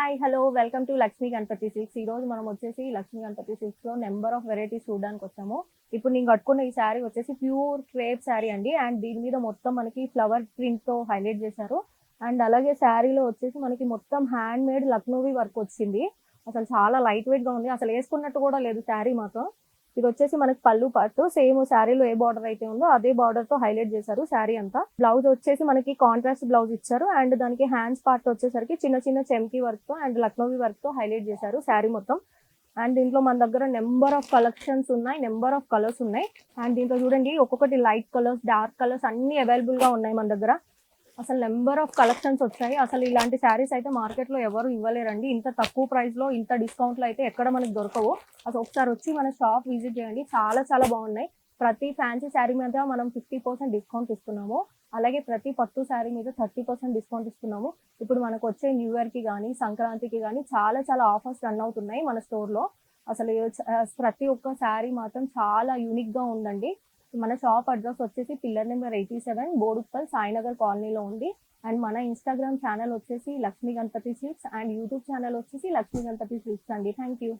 Hi hello welcome to Lakshmi Ganapathi silks. ఈ రోజు మనం వచ్చేసి లక్ష్మీ గణపతి సిల్క్స్ లో నెంబర్ ఆఫ్ వెరైటీస్ చూడడానికి వచ్చాము. ఇప్పుడు నేను కట్టుకున్న ఈ శారీ వచ్చేసి ప్యూర్ క్రేప్ శారీ అండి. అండ్ దీని మీద మొత్తం మనకి ఫ్లవర్ ప్రింట్ తో హైలైట్ చేశారు. అండ్ అలాగే శారీలో వచ్చేసి మనకి మొత్తం హ్యాండ్ మేడ్ లక్నోవి వర్క్ వచ్చింది. అసలు చాలా లైట్ వెయిట్ గా ఉంది, అసలు వేసుకున్నట్టు కూడా లేదు శారీ మాత్రం. ఇది వచ్చేసి మనకి పళ్ళు పాటు సేమ్ శారీలో ఏ బార్డర్ అయితే ఉందో అదే బార్డర్ తో హైలైట్ చేశారు శారీ అంతా. బ్లౌజ్ వచ్చేసి మనకి కాంట్రాస్ట్ బ్లౌజ్ ఇచ్చారు. అండ్ దానికి హ్యాండ్స్ పార్ట్ వచ్చేసరికి చిన్న చిన్న చెమ్కీ వర్క్ తో అండ్ లక్నోవి వర్క్ తో హైలైట్ చేశారు శారీ మొత్తం. అండ్ దీంట్లో మన దగ్గర నెంబర్ ఆఫ్ కలెక్షన్స్ ఉన్నాయి, నెంబర్ ఆఫ్ కలర్స్ ఉన్నాయి. అండ్ దీంట్లో చూడండి ఒక్కొక్కటి లైట్ కలర్స్, డార్క్ కలర్స్ అన్ని అవైలబుల్ గా ఉన్నాయి మన దగ్గర. అసలు నెంబర్ ఆఫ్ కలెక్షన్స్ వచ్చాయి. అసలు ఇలాంటి శారీస్ అయితే మార్కెట్ లో ఎవరు ఇవ్వలేరండి. ఇంత తక్కువ ప్రైస్ లో ఇంత డిస్కౌంట్ లో అయితే ఎక్కడ మనకు దొరకవు. అసలు ఒకసారి వచ్చి మన షాప్ విజిట్ చేయండి, చాలా చాలా బాగున్నాయి. ప్రతి ఫ్యాన్సీ శారీ మీద మనం 50% డిస్కౌంట్ ఇస్తున్నాము. అలాగే ప్రతి పట్టు శారీ మీద 30% డిస్కౌంట్ ఇస్తున్నాము. ఇప్పుడు మనకు వచ్చే న్యూ ఇయర్ కి కానీ సంక్రాంతికి కానీ చాలా చాలా ఆఫర్స్ రన్ అవుతున్నాయి మన స్టోర్ లో. అసలు ప్రతి ఒక్క శారీ మాత్రం చాలా యూనిక్ గా ఉందండి. మన షాప్ అడ్రస్ వచ్చేసి పిల్లర్ నెంబర్ 87 బోడుప్పల్ సాయినగర్ కాలనీలో ఉంది. అండ్ మన ఇన్స్టాగ్రామ్ ఛానల్ వచ్చేసి Lakshmi Ganapathi silks and YouTube channel వచ్చేసి లక్ష్మీ గణపతి సిల్క్స్ అండి. Thank you.